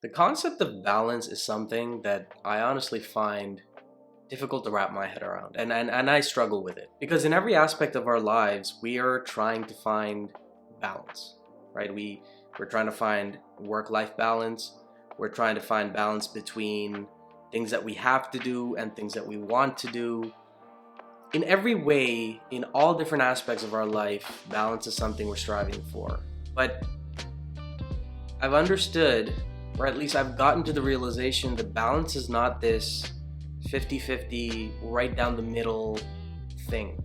The concept of balance is something that I honestly find difficult to wrap my head around, and I struggle with it because in every aspect of our lives we are trying to find balance, right? We're trying to find work-life balance. We're trying to find balance between things that we have to do and things that we want to do. In every way, in all different aspects of our life, balance is something we're striving for. But I've understood, or at least I've gotten to the realization that balance is not this 50-50, right down the middle thing.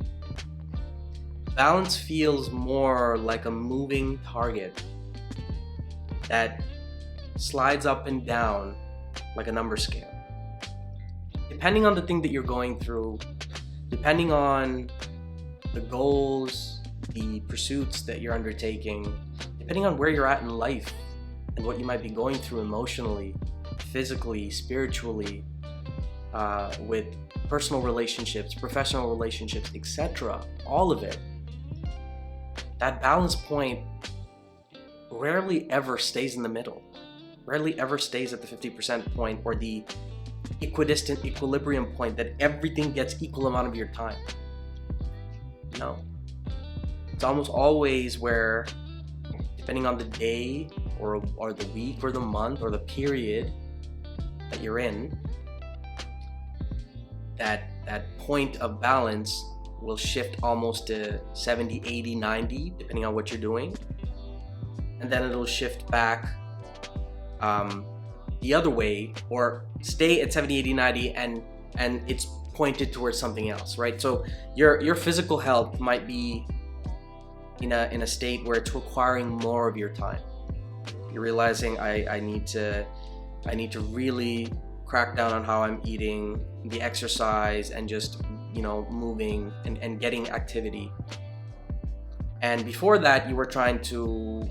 Balance feels more like a moving target that slides up and down like a number scale. Depending on the thing that you're going through, depending on the goals, the pursuits that you're undertaking, depending on where you're at in life and what you might be going through emotionally, physically, spiritually, with personal relationships, professional relationships, etc., all of it, that balance point rarely ever stays in the middle, rarely ever stays at the 50% point or the equidistant equilibrium point that everything gets equal amount of your time. No. It's almost always where, depending on the day or the week or the month or the period that you're in, that point of balance will shift almost to 70, 80, 90, depending on what you're doing. And then it'll shift back the other way, or stay at 70, 80, 90, and it's pointed towards something else, right? So your physical health might be in a state where it's requiring more of your time. You're realizing I need to really crack down on how I'm eating, the exercise, and just moving and getting activity. And before that, you were trying to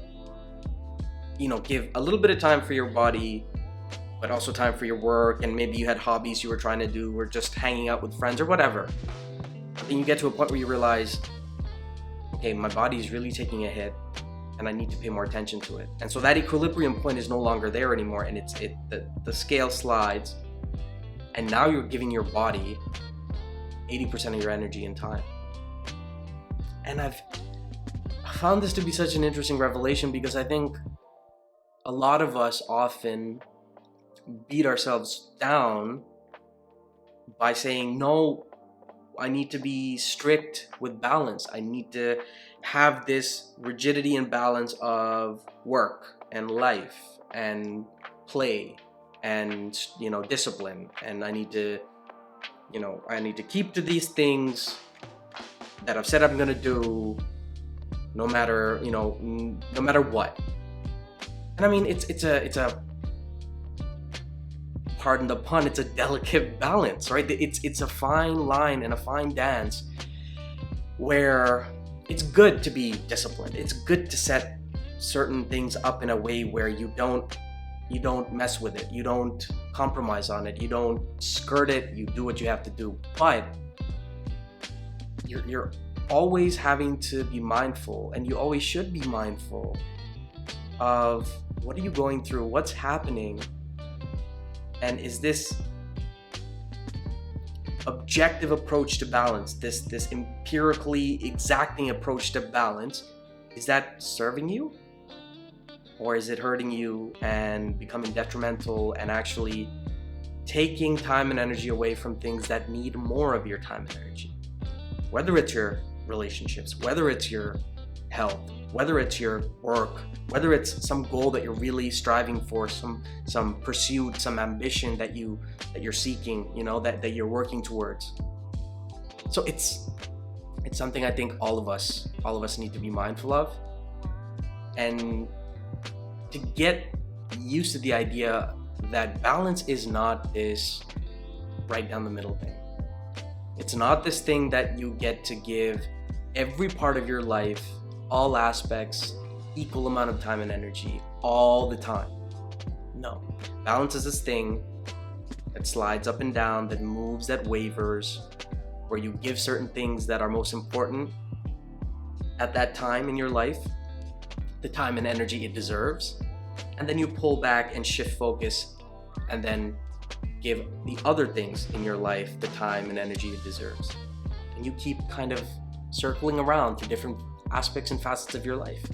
give a little bit of time for your body, but also time for your work, and maybe you had hobbies you were trying to do, or just hanging out with friends or whatever. But then you get to a point where you realize, okay, my body is really taking a hit and I need to pay more attention to it. And so that equilibrium point is no longer there anymore, and the scale slides, and now you're giving your body 80% of your energy and time. And I've found this to be such an interesting revelation, because I think a lot of us often beat ourselves down by saying, no, I need to be strict with balance. I need to have this rigidity and balance of work and life and play and discipline, and I need to keep to these things that I've said I'm gonna do, no matter what. And I mean, it's a pardon the pun, it's a delicate balance, right? It's a fine line and a fine dance where it's good to be disciplined. It's good to set certain things up in a way where you don't mess with it, you don't compromise on it, you don't skirt it, you do what you have to do. But you're always having to be mindful, and you always should be mindful of what are you going through, what's happening, and is this objective approach to balance, this empirically exacting approach to balance, is that serving you? Or is it hurting you and becoming detrimental and actually taking time and energy away from things that need more of your time and energy? Whether it's your relationships, whether it's your health, whether it's your work, whether it's some goal that you're really striving for, some pursuit, some ambition that you're seeking, that you're working towards. So it's something I think all of us need to be mindful of, and to get used to the idea that balance is not this right down the middle thing. It's not this thing that you get to give every part of your life, all aspects, equal amount of time and energy all the time. No. Balance is this thing that slides up and down, that moves, that wavers, where you give certain things that are most important at that time in your life the time and energy it deserves, and then you pull back and shift focus, and then give the other things in your life the time and energy it deserves. And you keep kind of circling around through different aspects and facets of your life.